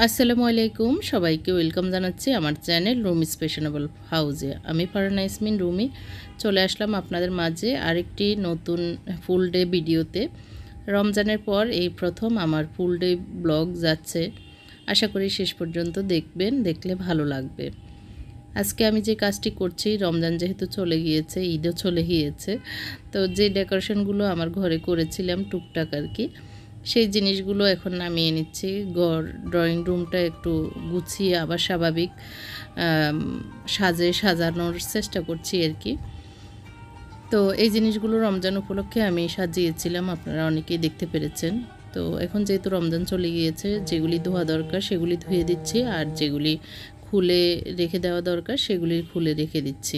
আসসালামু আলাইকুম, সবাইকে ওয়েলকাম জানাচ্ছি আমার চ্যানেল রুমি ফ্যাশনেবল হাউসে। আমি ফারহানা ইয়াসমিন রুমি চলে আসলাম আপনাদের মাঝে আরেকটি নতুন ফুল ডে ভিডিওতে। রমজানের পর এই প্রথম আমার ফুল ডে ব্লগ যাচ্ছে। আশা করি শেষ পর্যন্ত দেখবেন, দেখলে ভালো লাগবে। আজকে আমি যে কাজটি করছি, রমজান যেহেতু চলে গিয়েছে, ঈদও চলে গিয়েছে, তো যে ডেকোরেশনগুলো আমার ঘরে করেছিলাম টুকটাক আর কি, সেই জিনিসগুলো এখন নামিয়ে নিচ্ছি। ড্রয়িং রুমটা একটু গুছিয়ে আবার স্বাভাবিক সাজানোর চেষ্টা করছি আর কি। তো এই জিনিসগুলো রমজান উপলক্ষে আমি সাজিয়েছিলাম, আপনারা অনেকেই দেখতে পেরেছেন। তো এখন যেহেতু রমজান চলে গিয়েছে, যেগুলি ধোয়া দরকার সেগুলি ধুয়ে দিচ্ছি, আর যেগুলি খুলে রেখে দেওয়া দরকার সেগুলি খুলে রেখে দিচ্ছি।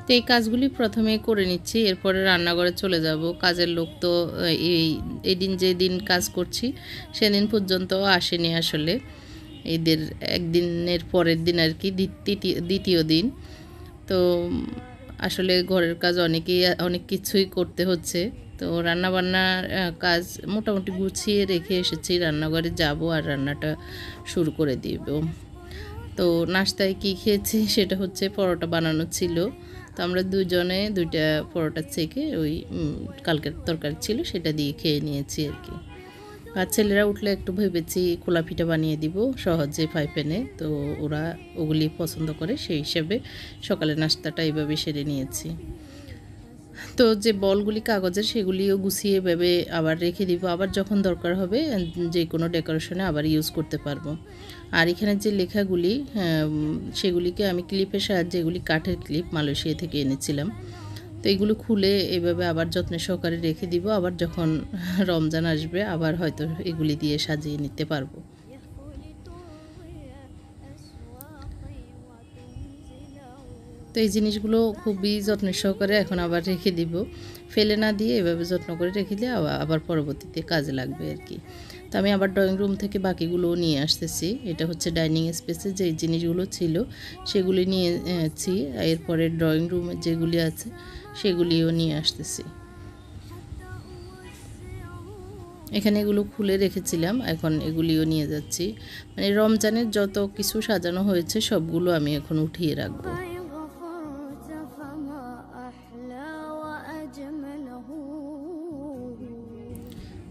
তো এই কাজগুলি প্রথমে করে নিচ্ছি, এরপরে রান্নাঘরে চলে যাব। কাজের লোক তো এই দিন যে দিন কাজ করছি সেদিন পর্যন্ত আসেনি আসলে, ঈদের একদিনের পরের দিন আর কি, দ্বিতীয় দিন। তো আসলে ঘরের কাজ অনেক কিছুই করতে হচ্ছে। তো রান্নাবান্নার কাজ মোটামুটি গুছিয়ে রেখে এসেছি, রান্নাঘরে যাব আর রান্নাটা শুরু করে দিব। তো নাস্তায় কি খেয়েছি সেটা হচ্ছে পরোটা বানানো ছিল। তো আমরা দুজনে দুইটা পরোটা চেকে ওই কালকের তরকারি ছিল সেটা দিয়ে খেয়ে নিয়েছি আর কি। আর ছেলেরা উঠলে একটু ভেবেছি খোলা পিঠা বানিয়ে দিব সহজে ফ্রাই প্যানে, তো ওরা ওগুলি পছন্দ করে, সেই হিসেবে সকালে নাস্তাটা এইভাবে সেরে নিয়েছি। তো যে বলগুলি কাগজের সেগুলিও গুছিয়ে ভেবে আবার রেখে দিব, আবার যখন দরকার হবে যে কোনো ডেকোরেশনে আবার ইউজ করতে পারবো। আর এখানে যে লেখাগুলি সেগুলিকে আমি ক্লিপের সাহায্যে, এগুলি কাঠের ক্লিপ মালয়েশিয়া থেকে এনেছিলাম, তো এগুলো খুলে এভাবে আবার যত্নের সহকারে রেখে দিব, আবার যখন রমজান আসবে আবার হয়তো এগুলি দিয়ে সাজিয়ে নিতে পারবো। তো এই জিনিসগুলো খুবই যত্নের সহকারে এখন আবার রেখে দিব, ফেলে না দিয়ে এভাবে যত্ন করে রেখে দিয়ে আবার পরবর্তীতে কাজে লাগবে আর কি। তো আমি আবার ড্রয়িং রুম থেকে বাকিগুলোও নিয়ে আসতেছি। এটা হচ্ছে ডাইনিং স্পেসে যে জিনিসগুলো ছিল সেগুলি নিয়েছি, এরপরে ড্রয়িং রুমে যেগুলি আছে সেগুলিও নিয়ে আসতেছি। এখানে এগুলো খুলে রেখেছিলাম, এখন এগুলিও নিয়ে যাচ্ছি। মানে রমজানের যত কিছু সাজানো হয়েছে সবগুলো আমি এখন উঠিয়ে রাখবো।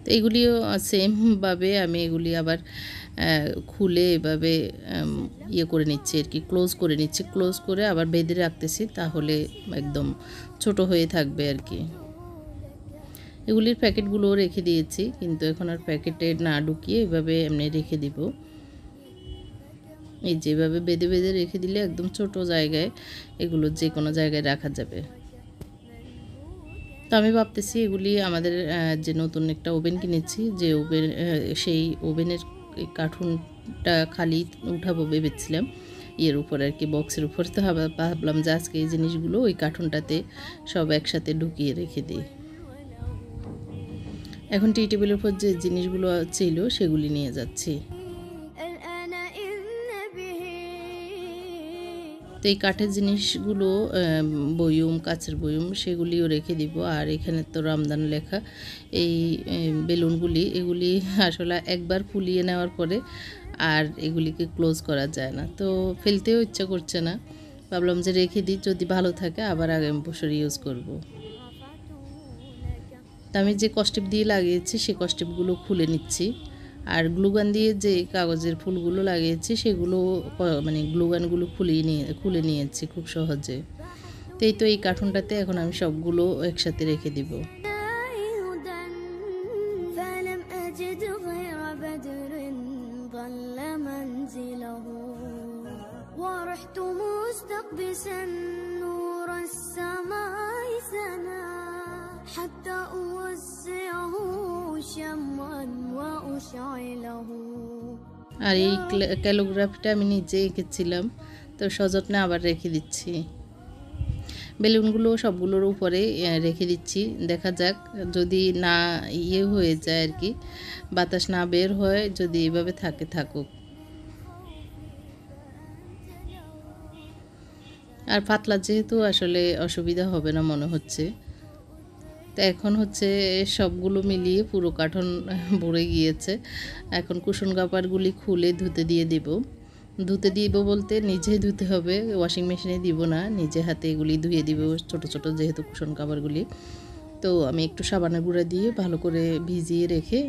তো এগুলিও সেমভাবে আমি এগুলি আবার খুলে এভাবে ইয়ে করে নিচ্ছি আর কি, ক্লোজ করে নিচ্ছি, ক্লোজ করে আবার বেঁধে রাখতেছি, তাহলে একদম ছোট হয়ে থাকবে আর কি। এগুলির প্যাকেটগুলোও রেখে দিয়েছি, কিন্তু এখন আর প্যাকেটে না ঢুকিয়ে এভাবে এমনি রেখে দিব। এই যেভাবে বেঁধে বেঁধে রেখে দিলে একদম ছোট জায়গায় এগুলো যে কোনো জায়গায় রাখা যাবে। তো আমি ভাবতেছি এগুলি আমাদের যে নতুন একটা ওভেন কিনেছি, যে ওভেন সেই ওভেনের কার্টুনটা খালি উঠাবো ভেবেছিলাম ইয়ের উপর আর কি, বক্সের উপর। তো ভাবলাম যে আজকে এই জিনিসগুলো ওই কার্টুনটাতে সব একসাথে ঢুকিয়ে রেখে দিই। এখন টি টেবিলের উপর যে জিনিসগুলো ছিল সেগুলি নিয়ে যাচ্ছি। তো এই কাঠের জিনিসগুলো বয়ুম, কাচের বয়ুম, সেগুলিও রেখে দিব। আর এখানে তো রমজান লেখা এই বেলুনগুলি, এগুলি আসলে একবার ফুলিয়ে নেওয়ার পরে আর এগুলিকে ক্লোজ করা যায় না, তো ফেলতেও ইচ্ছা করছে না। ভাবলাম যে রেখে দিই, যদি ভালো থাকে আবার আগামী বছর ইউজ করব। তো আমি যে কস্টিপ দিয়ে লাগিয়েছি সেই কস্টিপগুলো খুলে নিচ্ছি, আর গ্লুগান দিয়ে যে কাগজের ফুলগুলো লাগিয়েছি সেগুলো মানে গ্লুগানগুলো খুলে নিয়েছি খুব সহজে। তো এই কার্টুনটাতে এখন আমি সবগুলো একসাথে রেখে দিব। আর এই ক্যালিগ্রাফিটা আমি নিজে এঁকেছিলাম, তো সযত্নে আবার রেখে দিচ্ছি। বেলুনগুলো সবগুলোর উপরে রেখে দিচ্ছি, দেখা যাক যদি না ইয়ে হয়ে যায় আর কি, বাতাস না বের হয়, যদি এভাবে থাকুক। আর পাতলা যেহেতু আসলে অসুবিধা হবে না মনে হচ্ছে। তো এখন হচ্ছে সবগুলো মিলিয়ে পুরো কার্টন ভরে গিয়েছে। এখন কুশন কাপড়গুলি খুলে ধুতে দিয়ে দিব। ধুতে দিব বলতে নিজেই ধুতে হবে, ওয়াশিং মেশিনে দিব না, নিজে হাতে এগুলি ধুয়ে দিব, ছোট ছোট যেহেতু কুশন কাপড়গুলি। তো আমি একটু সাবানের গুঁড়া দিয়ে ভালো করে ভিজিয়ে রেখে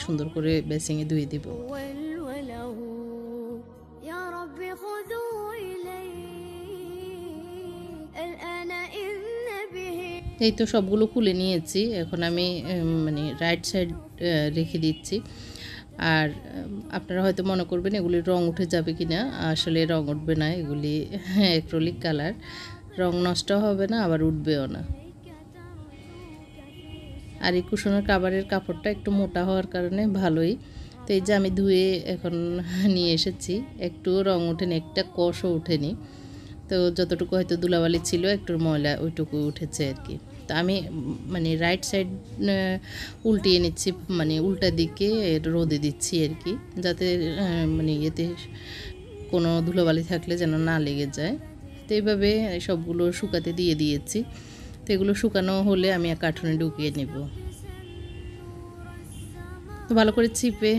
সুন্দর করে বেসিংয়ে ধুয়ে দিব। এই তো সবগুলো খুলে নিয়েছি। এখন আমি মানে রাইট সাইড রেখে দিচ্ছি। আর আপনারা হয়তো মনে করবেন এগুলি রং উঠে যাবে কি না, আসলে রং উঠবে না, এগুলি অ্যাক্রিলিক কালার, রং নষ্ট হবে না আবার উঠবেও না। আর এই কুশনের কাভারের কাপড়টা একটু মোটা হওয়ার কারণে ভালোই। তো এই যে আমি ধুয়ে এখন নিয়ে এসেছি, একটু রং ওঠেনি, একটা কষও ওঠেনি। তো যতটুকু হয়তো ধুলাবালি ছিল একটু ময়লা ওইটুকু উঠেছে আর কি। তো আমি মানে রাইট সাইড উল্টিয়ে নিচ্ছি, মানে উল্টা দিকে রোদে দিচ্ছি আর কি, যাতে মানে এতে কোনো ধুলাবালি থাকলে যেন না লেগে যায়। তো এইভাবে সবগুলো শুকাতে দিয়ে দিয়েছি। তো এগুলো শুকানো হলে আমি কার্টুনে ঢুকিয়ে নেব। তো ভালো করে চিপে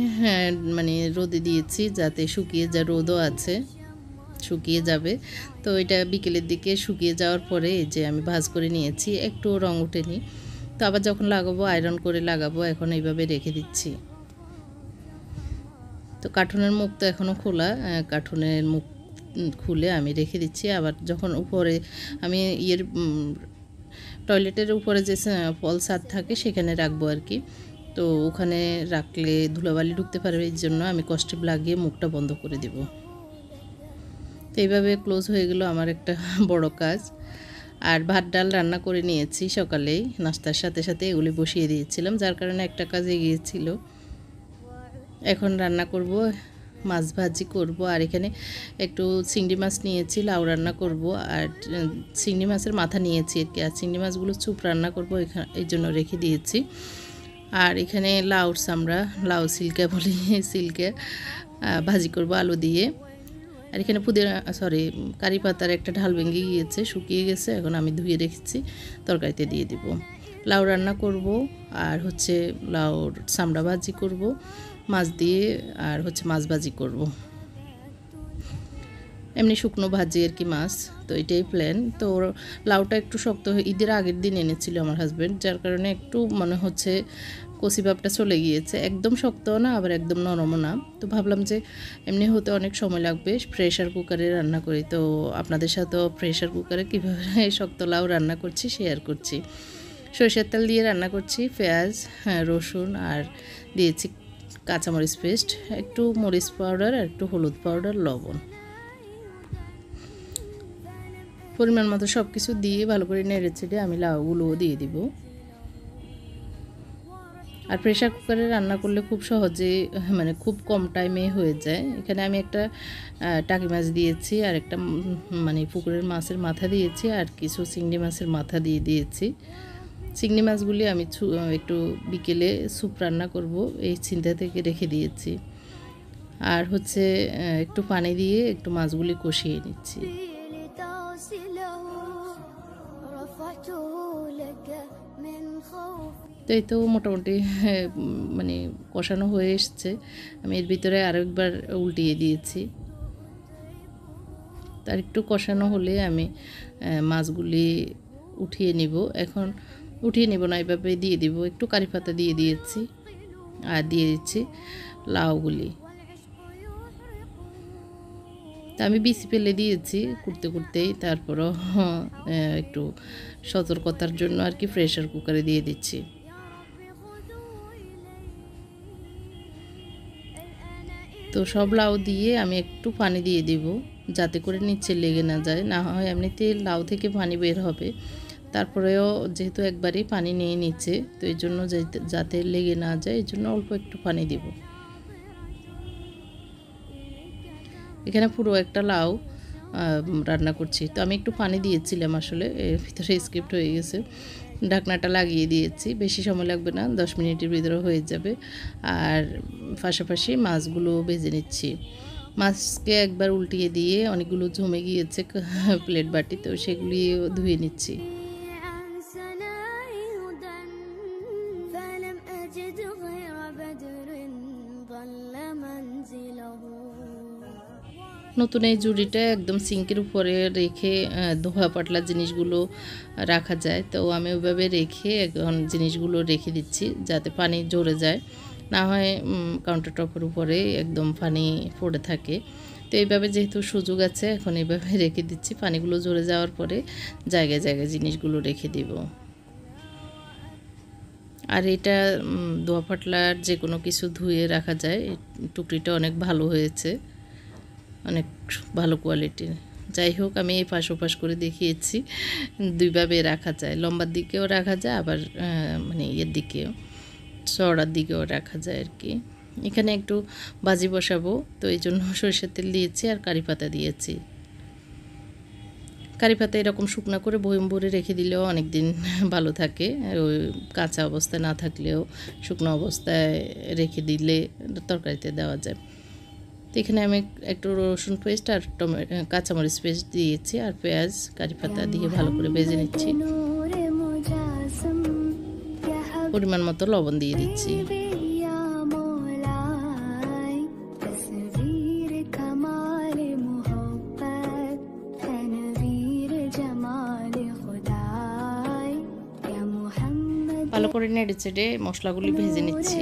মানে রোদে দিয়েছি যাতে শুকিয়ে যায়, রোদও আছে, শুকিয়ে যাবে। তো এটা বিকেলের দিকে শুকিয়ে যাওয়ার পরে যে আমি ভাঁজ করে নিয়েছি, একটু রং উঠেনি। তো আবার যখন লাগাবো আয়রন করে লাগাবো, এখন এইভাবে রেখে দিচ্ছি। তো কার্টুনের মুখ তো এখনও খোলা, কার্টুনের মুখ খুলে আমি রেখে দিচ্ছি। আবার যখন উপরে আমি টয়লেটের উপরে যে ফল ছাদ থাকে সেখানে রাখবো আর কি। তো ওখানে রাখলে ধুলাবালি ঢুকতে পারবে, এই জন্য আমি কস্টেপ লাগিয়ে মুখটা বন্ধ করে দেব। তো এইভাবে ক্লোজ হয়ে গেল আমার একটা বড় কাজ। আর ভাত ডাল রান্না করে নিয়েছি সকালেই, নাস্তার সাথে সাথে এগুলি বসিয়ে দিয়েছিলাম, যার কারণে একটা কাজ এগিয়েছিল। এখন রান্না করব, মাছ ভাজি করব। আর এখানে একটু চিংড়ি মাছ নিয়েছি, লাউ রান্না করব। আর চিংড়ি মাছের মাথা নিয়েছি আর কি, আর চিংড়ি মাছগুলো চুপ রান্না করব, এই জন্য রেখে দিয়েছি। আর এখানে লাউর চামড়া, লাউ সিল্কা বলি, সিল্কা ভাজি করব আলু দিয়ে। আর এখানে কারি পাতার একটা ঢাল ভেঙে গিয়েছে, শুকিয়ে গেছে, এখন আমি ধুয়ে রেখেছি, তরকারিতে দিয়ে দিব। লাউ রান্না করব, আর হচ্ছে লাউর চামড়া ভাজি করব মাছ দিয়ে, আর হচ্ছে মাছ ভাজি করব, এমনি শুকনো ভাজি আর কি মাছ। তো এটাই প্ল্যান। তো লাউটা একটু শক্ত ঈদের আগের দিন এনেছিল আমার হাজব্যান্ড, যার কারণে একটু মনে হচ্ছে কচি ভাবটা চলে গিয়েছে, একদম শক্তও না আবার একদম নরমও না। তো ভাবলাম যে এমনি হতে অনেক সময় লাগবে, প্রেশার কুকারে রান্না করি। তো আপনাদের সাথেও প্রেশার কুকারে কীভাবে শক্ত লাউ রান্না করছি শেয়ার করছি। সরিষার তেল দিয়ে রান্না করছি, পেঁয়াজ, রসুন, আর দিয়েছি কাঁচামরিচ পেস্ট, একটু মরিচ পাউডার, আর একটু হলুদ পাউডার, লবণ, পরিমাণ মতো সব কিছু দিয়ে ভালো করে নেড়ে চেড়ে আমি লাউগুলোও দিয়ে দিব। আর প্রেশার কুকারে রান্না করলে খুব সহজে, মানে খুব কম টাইমে হয়ে যায়। এখানে আমি একটা টাকি মাছ দিয়েছি, আর একটা মানে পুকুরের মাছের মাথা দিয়েছি, আর কিছু চিংড়ি মাছের মাথা দিয়ে দিয়েছি। চিংড়ি মাছগুলি আমি একটু বিকেলে স্যুপ রান্না করব, এই চিন্তা থেকে রেখে দিয়েছি। আর হচ্ছে একটু পানি দিয়ে একটু মাছগুলি কষিয়ে নিচ্ছি। তো এই তো মোটামুটি মানে কষানো হয়ে এসছে। আমি এর ভিতরে আরও একবার উল্টিয়ে দিয়েছি। তার একটু কষানো হলে আমি মাছগুলি উঠিয়ে নিব। এখন উঠিয়ে নিব না, এভাবে দিয়ে দিব, একটু কারি পাতা দিয়ে দিয়েছি, আর দিয়ে দিচ্ছি লাউগুলি। তা আমি বিসি ফেলে দিয়েছি করতে করতেই, তারপরও একটু সতর্কতার জন্য আর কি প্রেশার কুকারে দিয়ে দিচ্ছি। তো সব লাউ দিয়ে আমি একটু পানি দিয়ে দিব, যাতে করে নিচে লেগে না যায়, না হয় এমনিতে লাউ থেকে পানি বের হবে। তারপরেও যেহেতু একবারেই পানি নিয়ে নিচ্ছে, তো এই জন্য যাতে লেগে না যায়, এই জন্য অল্প একটু পানি দিব। এখানে পুরো একটা লাউ রান্না করছি। তো আমি একটু পানি দিয়েছিলাম, আসলে এর ভিতরে স্কিপ্ট হয়ে গেছে। ঢাকনাটা লাগিয়ে দিয়েছি, বেশি সময় লাগবে না, 10 মিনিটের ভিতরে হয়ে যাবে। আর পাশাপাশি মাছগুলো ভেজে নিচ্ছি। মাছকে একবার উল্টিয়ে দিয়ে অনেকগুলো জমে গিয়েছে প্লেট বাটি, তো সেগুলি ধুয়ে নিচ্ছি। নতুন এই ঝুড়িটা একদম সিঙ্কের উপরে রেখে ধোয়া পাতলা জিনিসগুলো রাখা যায়, তো আমি ওইভাবে রেখে এখন জিনিসগুলো রেখে দিচ্ছি যাতে পানি ঝরে যায়, না হয় কাউন্টার টপের উপরে একদম পানি পড়ে থাকে। তো এইভাবে যেহেতু সুযোগ আছে এখন এইভাবে রেখে দিচ্ছি, পানিগুলো ঝরে যাওয়ার পরে জায়গায় জায়গায় জিনিসগুলো রেখে দিব। আর এটা ধোয়া পাতলার যে কোনো কিছু ধুয়ে রাখা যায়। টুকরিটা অনেক ভালো হয়েছে, অনেক ভালো কোয়ালিটির। যাই হোক, আমি এই পাশ ওপাশ করে দেখিয়েছি, দুইভাবে রাখা যায়, লম্বার দিকেও রাখা যায় আবার মানে ইয়ের দিকেও, চড়ার দিকেও রাখা যায় আর কি। এখানে একটু ভাজি বসাবো, তো এই জন্য সরিষার তেল দিয়েছি আর কারি পাতা দিয়েছি। কারি পাতা এরকম শুকনো করে বয়ম ভরে রেখে দিলেও অনেক দিন ভালো থাকে, ওই কাঁচা অবস্থায় না থাকলেও শুকনো অবস্থায় রেখে দিলে তরকারিতে দেওয়া যায়। তো এখানে আমি একটু রসুন পেস্ট আর কাঁচামরিচ পেস্ট দিয়েছি, আর পেঁয়াজ কারি পাতা দিয়ে ভালো করে ভেজে নিচ্ছি। পরিমাণ মতো লবণ দিয়ে দিচ্ছি। ভালো করে নেড়ে চেড়ে মশলাগুলি ভেজে নিচ্ছি।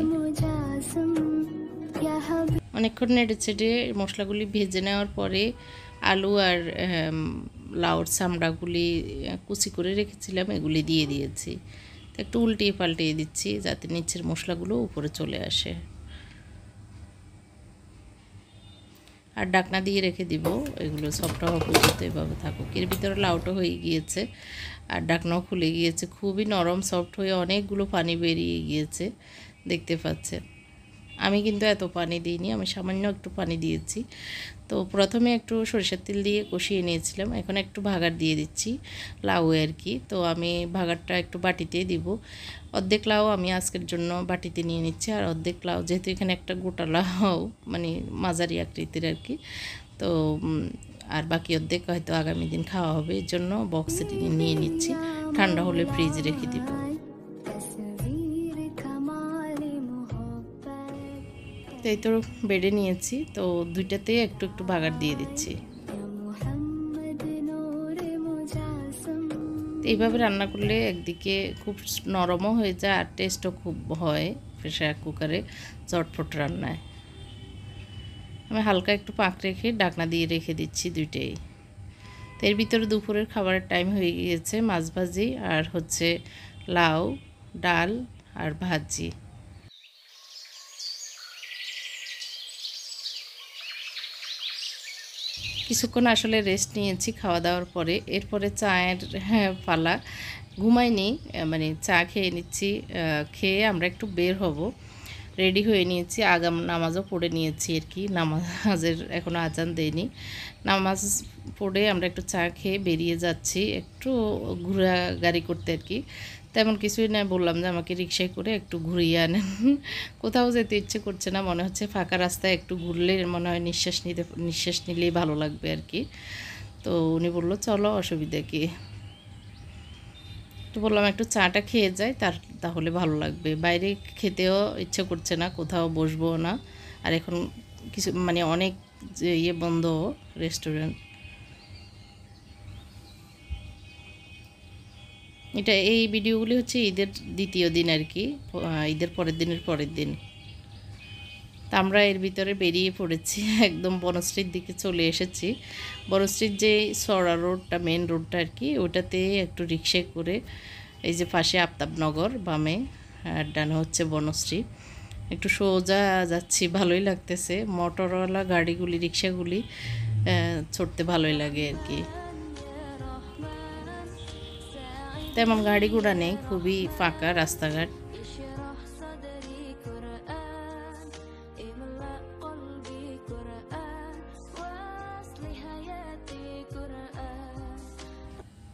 অনেকক্ষণ নেড়ে চেড়ে মশলাগুলি ভেজে নেওয়ার পরে আলু আর লাউর চামড়াগুলি কুচি করে রেখেছিলাম এগুলি দিয়ে দিয়েছি। তো একটু উল্টিয়ে পাল্টিয়ে দিচ্ছি যাতে নিচের মশলাগুলো উপরে চলে আসে। আর ডাকনা দিয়ে রেখে দিব, এগুলো সফট হওয়া পর্যন্ত এভাবে থাকুক। এর ভিতরে লাউটা হয়ে গিয়েছে আর ডাকনাও খুলে গিয়েছে, খুবই নরম সফট হয়ে অনেকগুলো পানি বেরিয়ে গিয়েছে, দেখতে পাচ্ছেন। আমি কিন্তু এত পানি দিইনি, আমি সামান্য একটু পানি দিয়েছি। তো প্রথমে একটু সরিষার তেল দিয়ে কষিয়ে নিয়েছিলাম, এখন একটু ভাগার দিয়ে দিচ্ছি লাউ আর কি। তো আমি ভাগারটা একটু বাটিতেই দিব। অর্ধেক লাউ আমি আজকের জন্য বাটিতে নিয়ে নিচ্ছি, আর অর্ধেক লাউ যেহেতু এখানে একটা গোটা লাউ মানে মাঝারি আকৃতির আর কি, তো আর বাকি অর্ধেক হয়তো আগামী দিন খাওয়া হবে, এর জন্য বক্সে নিয়ে নিচ্ছি, ঠান্ডা হলে ফ্রিজে রেখে দিব। তো এই তো বেড়ে নিয়েছি, তো দুইটাতে একটু একটু ভাগার দিয়ে দিচ্ছি। এইভাবে রান্না করলে একদিকে খুব নরমও হয়ে যায় আর টেস্টও খুব হয় প্রেসার কুকারে চটপট রান্নায়। আমি হালকা একটু পাক রেখে ঢাকনা দিয়ে রেখে দিচ্ছি দুইটাই। তো এর ভিতরে দুপুরের খাবারের টাইম হয়ে গিয়েছে, মাছ ভাজি আর হচ্ছে লাউ, ডাল আর ভাজি। কিছুক্ষণ আসলে রেস্ট নিয়েছি খাওয়া দাওয়ার পরে, এরপরে চায়ের পালা। ঘুমাইনি, মানে চা খেয়ে নিচ্ছি। খেয়ে আমরা একটু বের হব, রেডি হয়ে নিয়েছি, আগাম নামাজও পড়ে নিয়েছি আর কি। নামাজের এখনও আজান দেয়নি, নামাজ পড়ে আমরা একটু চা খেয়ে বেরিয়ে যাচ্ছি একটু ঘোরাঘুরি করতে আর কি। তেমন কিছুই না, বললাম যে আমাকে রিকশায় করে একটু ঘুরিয়ে আনেন। কোথাও যেতে ইচ্ছে করছে না, মনে হচ্ছে ফাঁকা রাস্তায় একটু ঘুরলে মনে হয় নিঃশ্বাস নিলেই ভালো লাগবে আর কি। তো উনি বললো চলো, অসুবিধা কি। তো বললাম একটু চাটা খেয়ে যাই, তাহলে ভালো লাগবে। বাইরে খেতেও ইচ্ছে করছে না, কোথাও বসবো না। আর এখন কিছু মানে অনেক যে বন্ধ রেস্টুরেন্ট। এই ভিডিওগুলি হচ্ছে ঈদের দ্বিতীয় দিন আর কি, ঈদের পরের দিন। তা আমরা এর ভিতরে বেরিয়ে পড়েছি, একদম বনশ্রীর দিকে চলে এসেছি। বনশ্রীর যে সরা রোডটা, মেন রোডটা আর কি, ওটাতে একটু রিক্সায় করে, এই যে পাশে আফতাবনগর বামে আর ডানে হচ্ছে বনশ্রী, একটু সোজা যাচ্ছি, ভালোই লাগতেছে। মোটরওয়ালা গাড়িগুলি, রিক্সাগুলি ছুটতে ভালোই লাগে আর কি। তেমন গাড়ি ঘোড়া নেই, খুবই ফাঁকা রাস্তাঘাট।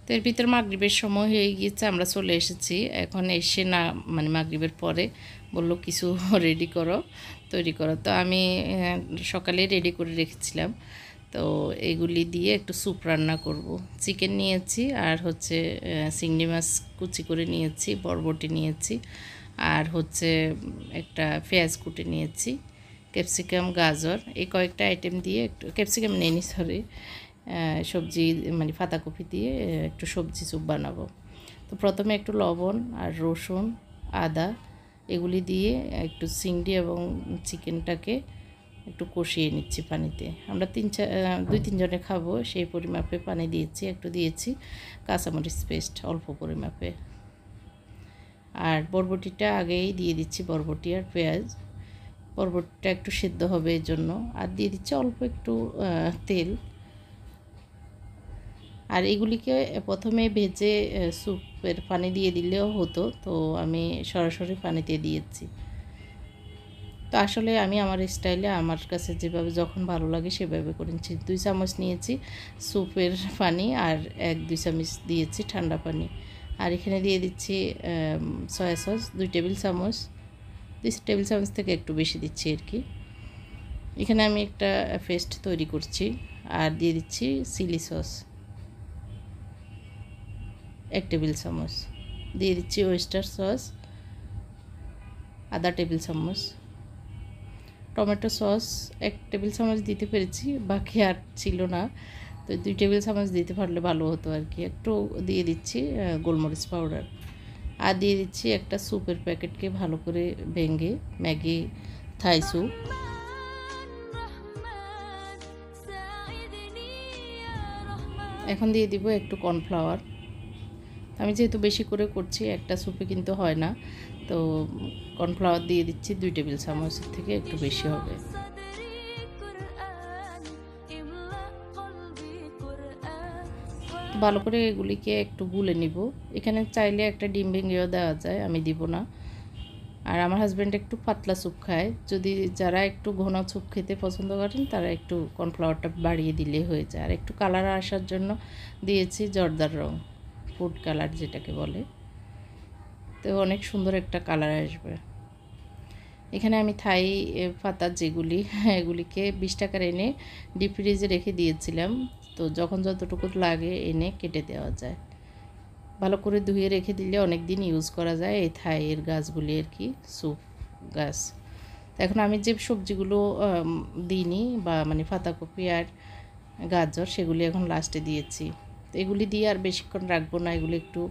তো এর ভিতর মাগরিবের সময় হয়ে গিয়েছে, আমরা চলে এসেছি। এখন এসে না মানে মাগরিবের পরে বলল কিছু তৈরি করো। তো আমি সকালে রেডি করে রেখেছিলাম, তো এগুলি দিয়ে একটু স্যুপ রান্না করব। চিকেন নিয়েছি আর হচ্ছে চিংড়ি মাছ কুচি করে নিয়েছি, বরবটি নিয়েছি আর হচ্ছে একটা পেঁয়াজ কুটে নিয়েছি। ক্যাপসিকাম, গাজর এই কয়েকটা আইটেম দিয়ে একটু ক্যাপসিকাম নেইনি সরি, সবজি মানে পাতাকপি দিয়ে একটু সবজি স্যুপ বানাবো। তো প্রথমে একটু লবণ আর রসুন, আদা এগুলি দিয়ে একটু চিংড়ি এবং চিকেনটাকে একটু কষিয়ে নিচ্ছি পানিতে। আমরা 2-3 জনে খাবো সেই পরিমাপে পানি দিয়েছি, একটু দিয়েছি কাঁচামরিচ পেস্ট অল্প পরিমাপে। আর বরবটিটা আগেই দিয়ে দিচ্ছি, বরবটি আর পেঁয়াজ। বরবটিটা একটু সিদ্ধ হবে এই জন্য। আর দিয়ে দিচ্ছি অল্প একটু তেল। আর এগুলিকে প্রথমে ভেজে স্যুপের পানি দিয়ে দিলেও হতো, তো আমি সরাসরি পানিতে দিয়েছি। তো আসলে আমি আমার স্টাইলে আমার কাছে যেভাবে যখন ভালো লাগে সেভাবে করেছি। 2 চামচ নিয়েছি স্যুপের পানি আর 1-2 চামচ দিয়েছি ঠান্ডা পানি। আর এখানে দিয়ে দিচ্ছি সয়া সস 2 টেবিল চামচ, 2 টেবিল চামচ থেকে একটু বেশি দিচ্ছি আর কি। এখানে আমি একটা পেস্ট তৈরি করছি। আর দিয়ে দিচ্ছি চিলি সস 1 টেবিল চামচ, দিয়ে দিচ্ছি ওয়েস্টার সস আধা টেবিল চামচ, টমেটো সস 1 টেবিল চামচ দিতে পেরেছি, বাকি আর ছিল না, তো 2 টেবিল চামচ দিতে পারলে ভালো হতো আর কি। একটু দিয়ে দিচ্ছি গোলমরিচ পাউডার। আর দিয়ে দিচ্ছি একটা স্যুপের প্যাকেটকে ভালো করে ভেঙে, ম্যাগি থাই স্যুপ। এখন দিয়ে দিব একটু কর্নফ্লাওয়ার। আমি যেহেতু বেশি করে করছি একটা স্যুপে কিন্তু হয় না, তো কর্নফ্লাওয়ার দিয়ে দিচ্ছি 2 টেবিল চামচের থেকে একটু বেশি হবে। ভালো করে এগুলিকে একটু গুলে নিব। এখানে চাইলে একটা ডিম ভেঙেও দেওয়া যায়, আমি দিব না। আর আমার হাজব্যান্ড একটু পাতলা স্যুপ খায়, যদি যারা একটু ঘন স্যুপ খেতে পছন্দ করেন তারা একটু কর্নফ্লাওয়ারটা বাড়িয়ে দিলে হয়ে যায়। আর একটু কালার আসার জন্য দিয়েছি জর্দার রং, ফুড কালার যেটাকে বলে, তো অনেক সুন্দর একটা কালার আসবে। এখানে আমি থাই পাতা যেগুলি এগুলিকে 20 টাকার এনে ডিপ ফ্রিজে রেখে দিয়েছিলাম, তো যখন যতটুকু লাগে এনে কেটে দেওয়া যায়। ভালো করে ধুয়ে রেখে দিলে অনেক দিন ইউজ করা যায় এই থাইয়ের গাছগুলি আর কি, স্যুপ গাছ। তো এখন আমি যে সবজিগুলো দিইনি বা মানে পাতাকপি আর গাজর সেগুলি এখন লাস্টে দিয়েছি। তো এগুলি দিয়ে আর বেশিক্ষণ রাখবো না, এগুলি একটু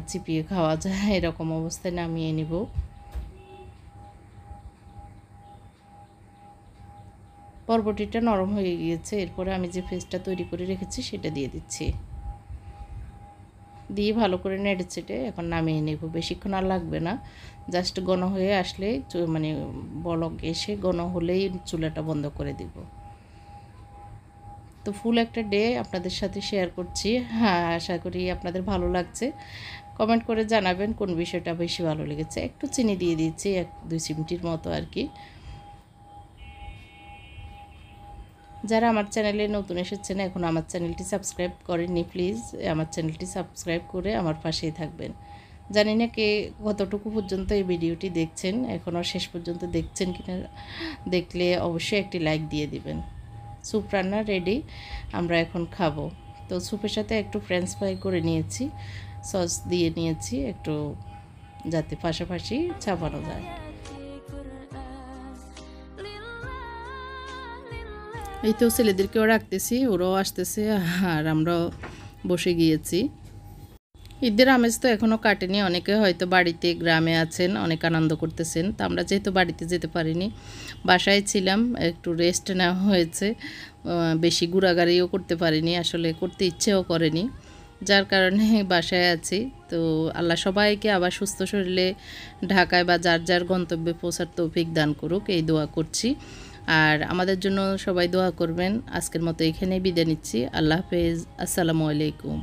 চিপিয়ে খাওয়া যায়, এরকম অবস্থায় নামিয়ে নিব। বরবটিটা নরম হয়ে গিয়েছে, এরপরে আমি যে পেস্টটা তৈরি করে রেখেছি সেটা দিয়ে দিচ্ছি। দিয়ে ভালো করে নেড়ে চেটে এখন নামিয়ে নেব। বেশিক্ষণ আর লাগবে না, জাস্ট ঘন হয়ে আসলে মানে বলক এসে ঘন হলেই চুলাটা বন্ধ করে দিব। তো ফুল একটা ডে আপনাদের সাথে শেয়ার করছি। হ্যাঁ, আশা করি আপনাদের ভালো লাগছে। কমেন্ট করে জানাবেন কোন বিষয়টা বেশি ভালো লেগেছে। একটু চিনি দিয়ে দিয়েছি 1-2 চিমটির মতো আর কি। যারা আমার চ্যানেলে নতুন এসেছেন, এখন আমার চ্যানেলটি সাবস্ক্রাইব করেননি, প্লিজ আমার চ্যানেলটি সাবস্ক্রাইব করে আমার পাশেই থাকবেন। জানি না কে কতটুকু পর্যন্ত এই ভিডিওটি দেখছেন, এখনও শেষ পর্যন্ত দেখছেন কিনা, দেখলে অবশ্যই একটি লাইক দিয়ে দিবেন। স্যুপ রান্না রেডি, আমরা এখন খাবো। তো স্যুপের সাথে একটু ফ্রেঞ্চ ফ্রাই করে নিয়েছি, সস দিয়ে নিয়েছি একটু, যাতে পাশাপাশি চাপানো যায়। এই তো ছেলেদেরকেও রাখতেছি, ওরাও আসতেছে আর আমরাও বসে গিয়েছি। ঈদের আমেজ তো এখনও কাটেনি, অনেকে হয়তো বাড়িতে গ্রামে আছেন, অনেক আনন্দ করতেছেন। তো আমরা যেহেতু বাড়িতে যেতে পারিনি, বাসায় ছিলাম, একটু রেস্ট নেওয়া হয়েছে, বেশি ঘোরাঘুরিও করতে পারিনি, আসলে করতে ইচ্ছেও করেনি, যার কারণে বাসায় আছি। তো আল্লাহ সবাইকে আবার সুস্থ শরীরে ঢাকায় বা যার যার গন্তব্যে পৌঁছার তৌফিক দান করুক, এই দোয়া করছি। আর আমাদের জন্য সবাই দোয়া করবেন। আজকের মতো এখানেই বিদায় নিচ্ছি। আল্লাহ হাফেজ, আসসালামু আলাইকুম।